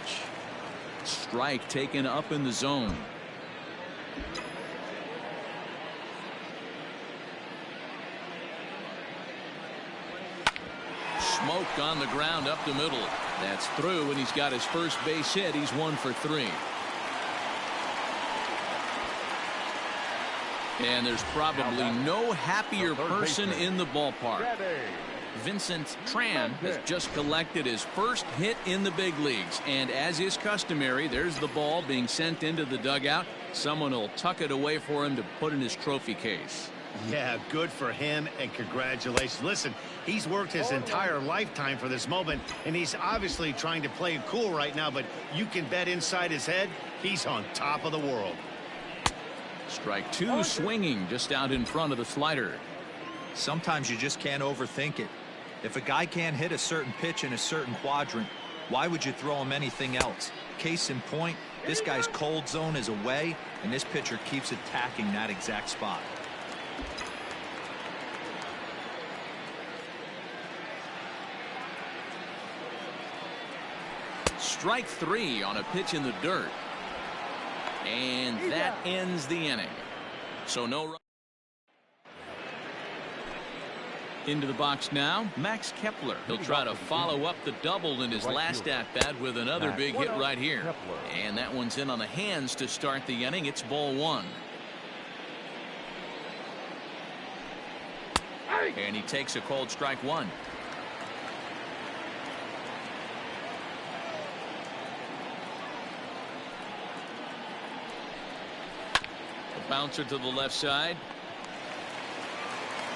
S1: Strike taken up in the zone. Smoke on the ground up the middle. That's through, and he's got his first base hit. He's 1 for 3. And there's probably no happier person in the ballpark. Vincent Tran has just collected his first hit in the big leagues, and as is customary, there's the ball being sent into the dugout. Someone will tuck it away for him to put in his trophy case.
S2: Yeah, good for him, and congratulations. Listen, he's worked his entire lifetime for this moment, and he's obviously trying to play it cool right now, but you can bet inside his head he's on top of the world.
S1: Strike 2 swinging just out in front of the slider.
S4: Sometimes you just can't overthink it. If a guy can't hit a certain pitch in a certain quadrant, why would you throw him anything else? Case in point, this guy's cold zone is away, and this pitcher keeps attacking that exact spot.
S1: Strike 3 on a pitch in the dirt. And that ends the inning. So no run. Into the box now, Max Kepler. He'll try to follow up the double in his last at-bat with another big hit right here. And that one's in on the hands to start the inning. It's ball 1. And he takes a called strike 1. A bouncer to the left side.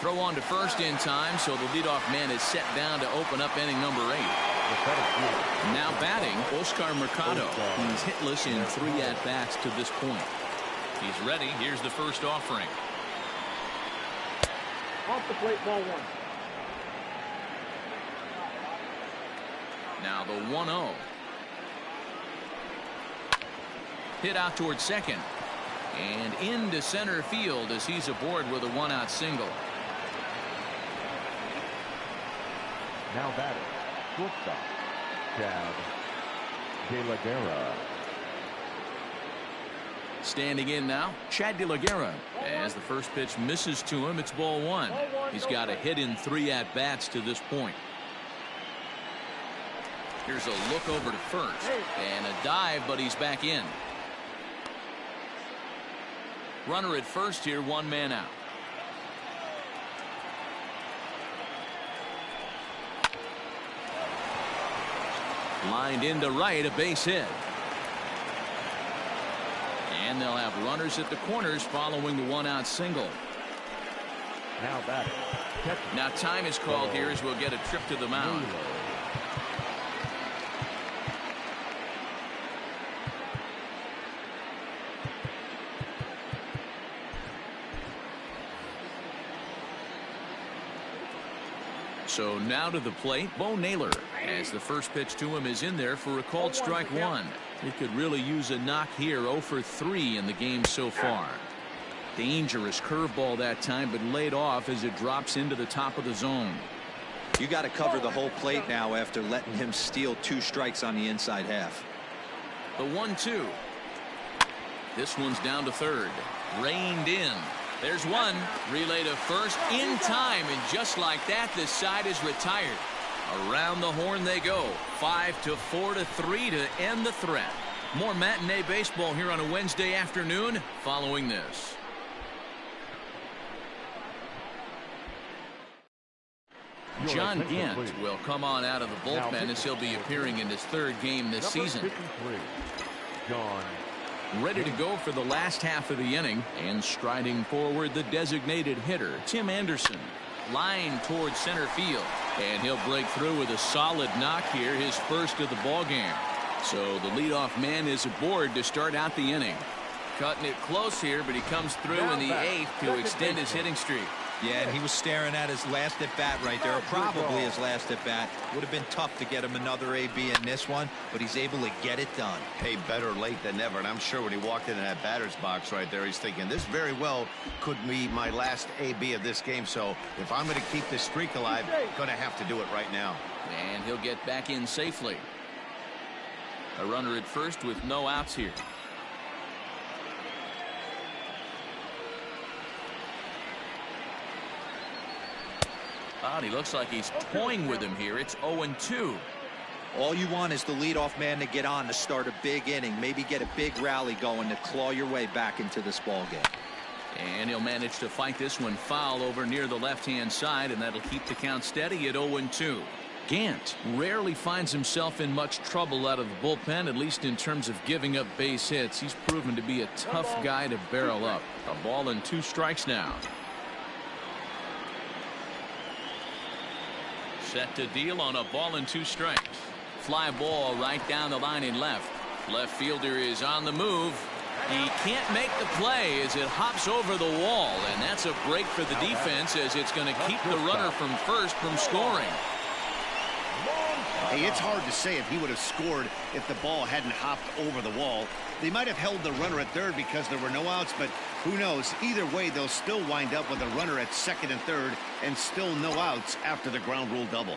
S1: Throw on to first in time, so the leadoff man is set down to open up inning number 8. Now batting, Oscar Mercado. He's hitless in 3 at-bats to this point. He's ready. Here's the first offering.
S5: Off the plate, ball 1.
S1: Now the 1-0. Hit out towards second. And into center field as he's aboard with a 1-out single.
S3: Now batting, shortstop, Chad De La Guerra.
S1: Standing in now, Chad De La Guerra. As the first pitch misses to him, it's ball 1. He's got a hit in 3 at-bats to this point. Here's a look over to first. And a dive, but he's back in. Runner at first here, 1 man out. Lined into right, a base hit. And they'll have runners at the corners following the 1-out single.
S3: Now batting.
S1: Now time is called here as we'll get a trip to the mound. So now to the plate, Bo Naylor, as the first pitch to him is in there for a called strike 1. He could really use a knock here. 0 for 3 in the game so far. Dangerous curveball that time, but laid off as it drops into the top of the zone.
S4: You got to cover the whole plate now after letting him steal 2 strikes on the inside half.
S1: The 1-2. This one's down to third. Reined in. There's one. Relay to first in time, and just like that, this side is retired. Around the horn they go. 5-4-3 to end the threat. More matinee baseball here on a Wednesday afternoon following this. John Gant will come on out of the bullpen as he'll be appearing in his 3rd game this season.
S3: John.
S1: Ready to go for the last half of the inning, and striding forward the designated hitter Tim Anderson. Line towards center field, and he'll break through with a solid knock here, his first of the ball game. So the leadoff man is aboard to start out the inning. Cutting it close here, but he comes through in the 8th to extend his hitting streak.
S4: Yeah, and he was staring at his last at-bat right there, or probably his last at-bat. Would have been tough to get him another AB in this one, but he's able to get it done.
S2: Hey, better late than never, and I'm sure when he walked into that batter's box right there, he's thinking, this very well could be my last AB of this game, so if I'm going to keep this streak alive, I'm going to have to do it right now.
S1: And he'll get back in safely. A runner at first with no outs here. And he looks like he's toying with him here. It's 0-2.
S4: All you want is the leadoff man to get on to start a big inning, maybe get a big rally going to claw your way back into this ball game.
S1: And he'll manage to fight this one foul over near the left-hand side, and that'll keep the count steady at 0-2. Gant rarely finds himself in much trouble out of the bullpen, at least in terms of giving up base hits. He's proven to be a tough guy to barrel up. A ball and 2 strikes now. Set to deal on a ball and 2 strikes. Fly ball right down the line in left. Left fielder is on the move. He can't make the play as it hops over the wall, and that's a break for the defense as it's going to keep the runner from first from scoring.
S2: Hey, it's hard to say if he would have scored if the ball hadn't hopped over the wall. They might have held the runner at third because there were no outs, but who knows? Either way, they'll still wind up with a runner at second and third and still no outs after the ground rule double.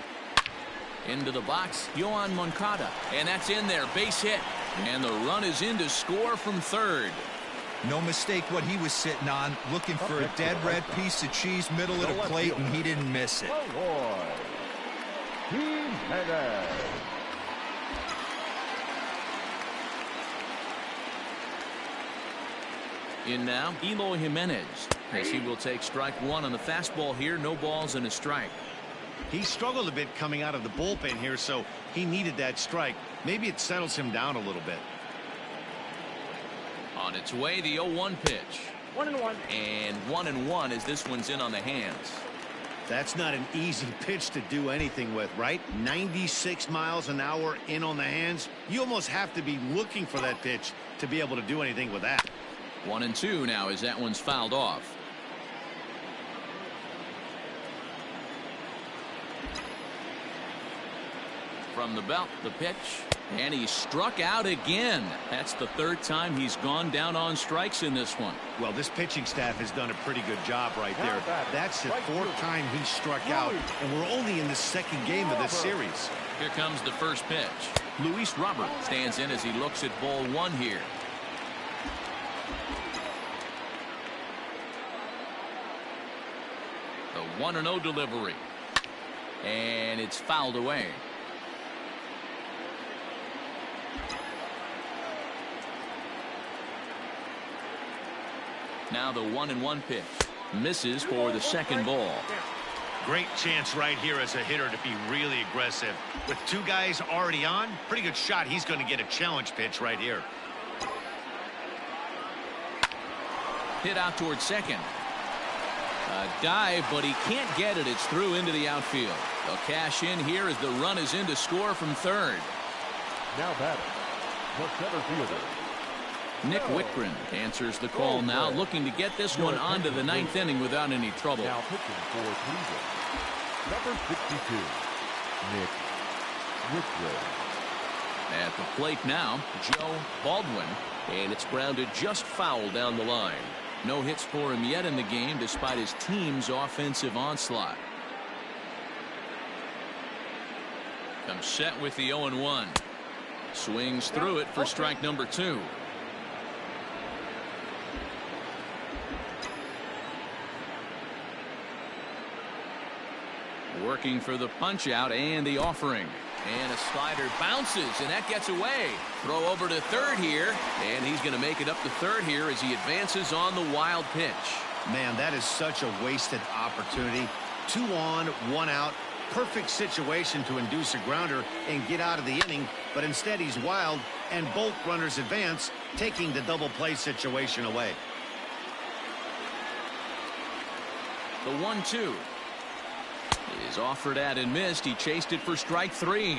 S1: Into the box, Yohan Moncada, and that's in there, base hit, and the run is in to score from third.
S4: No mistake what he was sitting on, looking for a dead red piece of cheese middle of the plate, and he didn't miss it.
S1: In now, Eloy Jimenez, as he will take strike 1 on the fastball here. No balls and a strike.
S2: He struggled a bit coming out of the bullpen here, so he needed that strike. Maybe it settles him down a little bit.
S1: On its way, the 0-1 pitch.
S5: 1-1.
S1: And 1-1 as this one's in on the hands.
S2: That's not an easy pitch to do anything with, right? 96 miles an hour in on the hands. You almost have to be looking for that pitch to be able to do anything with that.
S1: 1-2 now as that one's fouled off. From the belt, the pitch, and he struck out again. That's the 3rd time he's gone down on strikes in this one.
S2: Well, this pitching staff has done a pretty good job right there. That's the 4th time he struck out, and we're only in the 2nd game of this series.
S1: Here comes the first pitch. Luis Robert stands in as he looks at ball 1 here. The 1-0 delivery, and it's fouled away. Now the 1-1 pitch misses for the 2nd ball.
S2: Great chance right here as a hitter to be really aggressive. With 2 guys already on, pretty good shot. He's going to get a challenge pitch right here.
S1: Hit out towards second. A dive, but he can't get it. It's through into the outfield. They'll cash in here as the run is in to score from third.
S3: Now batting, the center fielder,
S1: Nick Whitgren answers the call now, looking to get this one onto the 9th inning without any trouble.
S3: now pitching for Cleveland, number 62, Nick Whitgren.
S1: At the plate now, Joe Baldwin, and it's grounded just foul down the line. No hits for him yet in the game despite his team's offensive onslaught. Comes set with the 0-1. Swings through it for strike number 2. Working for the punch out and the offering. And a slider bounces, and that gets away. Throw over to third here, and he's going to make it up to third here as he advances on the wild pitch.
S2: Man, that is such a wasted opportunity. 2 on, 1 out. Perfect situation to induce a grounder and get out of the inning, but instead he's wild, and both runners advance, taking the double play situation away.
S1: The 1-2 is offered at and missed. He chased it for strike 3.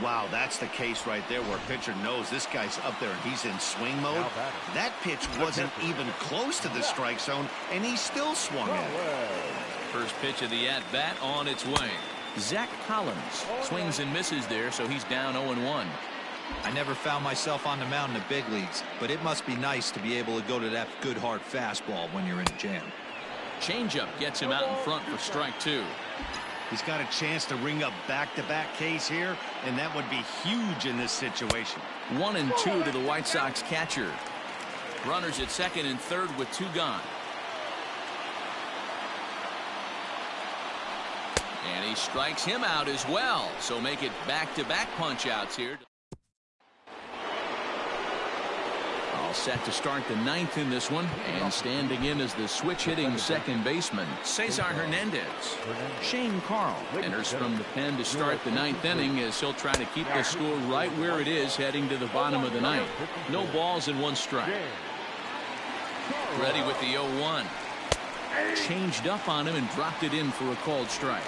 S2: Wow, that's the case right there where pitcher knows this guy's up there and he's in swing mode. That pitch wasn't even close to the strike zone, and he still swung at it.
S1: First pitch of the at-bat on its way. Zach Collins swings and misses there, so he's down 0-1.
S4: I never found myself on the mound in the big leagues, but it must be nice to be able to go to that good hard fastball when you're in a jam.
S1: Changeup gets him out in front for strike 2.
S2: He's got a chance to ring up back-to-back Ks here, and that would be huge in this situation.
S1: 1-2 to the White Sox catcher. Runners at second and third with 2 gone. And he strikes him out as well, so make it back-to-back punch-outs here. All set to start the 9th in this one, and standing in as the switch-hitting second baseman, Cesar Hernandez. Shane Carl enters from the pen to start the 9th inning as he'll try to keep the score right where it is heading to the bottom of the 9th. No balls and 1 strike. Ready with the 0-1. Changed up on him and dropped it in for a called strike.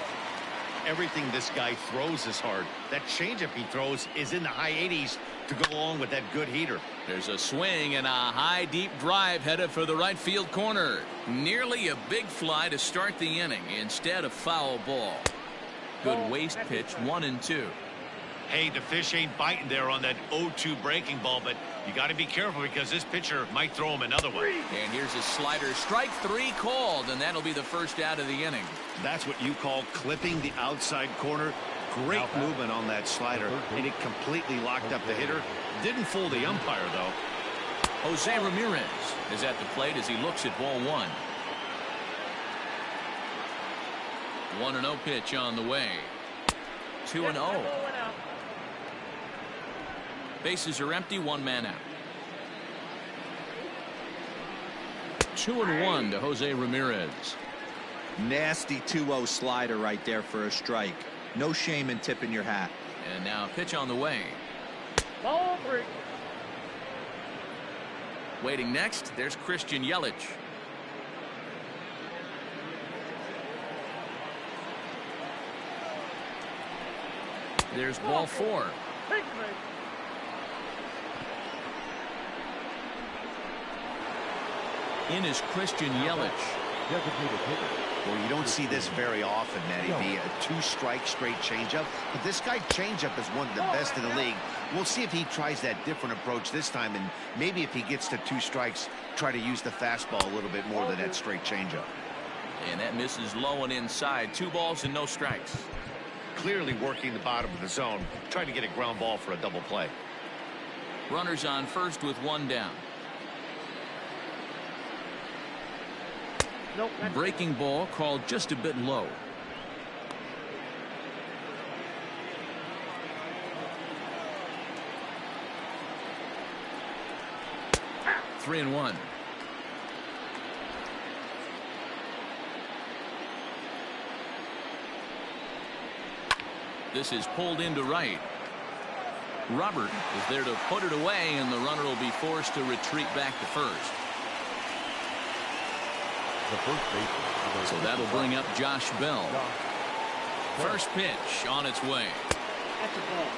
S2: Everything this guy throws is hard. That changeup he throws is in the high 80s to go along with that good heater.
S1: There's a swing and a high deep drive headed for the right field corner. Nearly a big fly to start the inning instead of foul ball. Good waste pitch, 1-2.
S2: Hey, the fish ain't biting there on that 0-2 breaking ball, but you got to be careful because this pitcher might throw him another one.
S1: And here's a slider, strike 3 called, and that'll be the first out of the inning.
S2: That's what you call clipping the outside corner. Great movement on that slider, and it completely locked up the hitter. Didn't fool the umpire, though.
S1: Jose Ramirez is at the plate as he looks at ball 1. 1-0 pitch on the way. 2-0. Bases are empty, 1 man out. 2-1 to Jose Ramirez.
S4: Nasty 2-0 slider right there for a strike. No shame in tipping your hat.
S1: And now pitch on the way.
S5: Ball 3.
S1: Waiting next, there's Christian Yelich. There's ball 4. In is Christian Yelich.
S2: Well, you don't see this very often, Matty B. A 2-strike straight changeup. But this guy changeup is one of the best in the league. We'll see if he tries that different approach this time, and maybe if he gets to 2 strikes, try to use the fastball a little bit more than that straight changeup.
S1: And that misses low and inside. 2 balls and no strikes.
S2: Clearly working the bottom of the zone, trying to get a ground ball for a double play.
S1: Runners on first with 1 down.
S5: Nope,
S1: Breaking ball called just a bit low. Three and 1. This is pulled into right. Robert is there to put it away, and the runner will be forced to retreat back to first. So that'll bring up Josh Bell. First pitch on its way.
S5: That's a ball.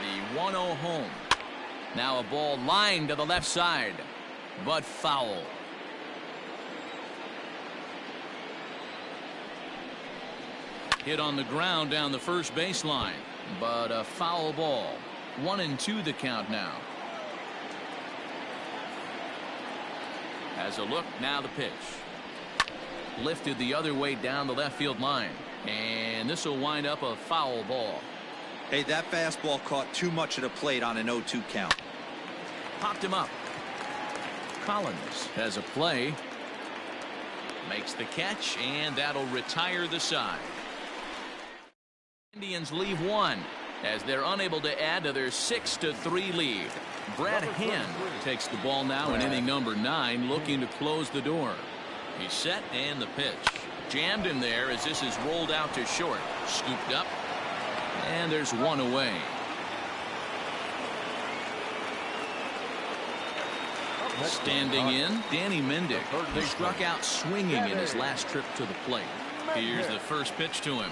S1: The 1-0 home. Now a ball lined to the left side, but foul. Hit on the ground down the first baseline, but a foul ball. 1-2 the count now. As a look, now the pitch. Lifted the other way down the left field line, and this will wind up a foul ball.
S4: Hey, that fastball caught too much of the plate on an 0-2 count.
S1: Popped him up. Collins has a play. Makes the catch, and that'll retire the side. Indians leave 1 as they're unable to add to their 6-3 lead. Brad Hand takes the ball now in inning number 9, looking to close the door. He's set, and the pitch. Jammed him there as this is rolled out to short. Scooped up, and there's 1 away. Standing in, Danny Mendick. He struck out swinging in his last trip to the plate. Here's the first pitch to him.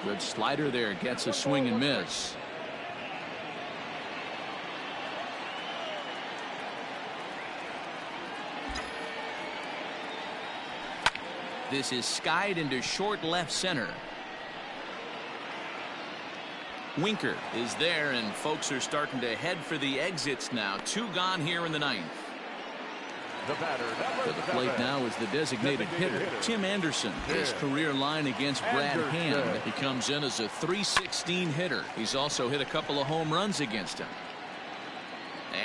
S1: Good slider there, gets a swing and miss. This is skied into short left center. Winker is there, and folks are starting to head for the exits now. 2 gone here in the 9th. To the plate now is the designated hitter, Tim Anderson. His career line against Brad Hand. He comes in as a .316 hitter. He's also hit a couple of home runs against him.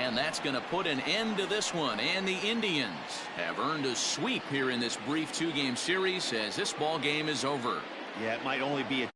S1: And that's going to put an end to this one. And the Indians have earned a sweep here in this brief 2-game series as this ball game is over.
S2: Yeah, it might only be a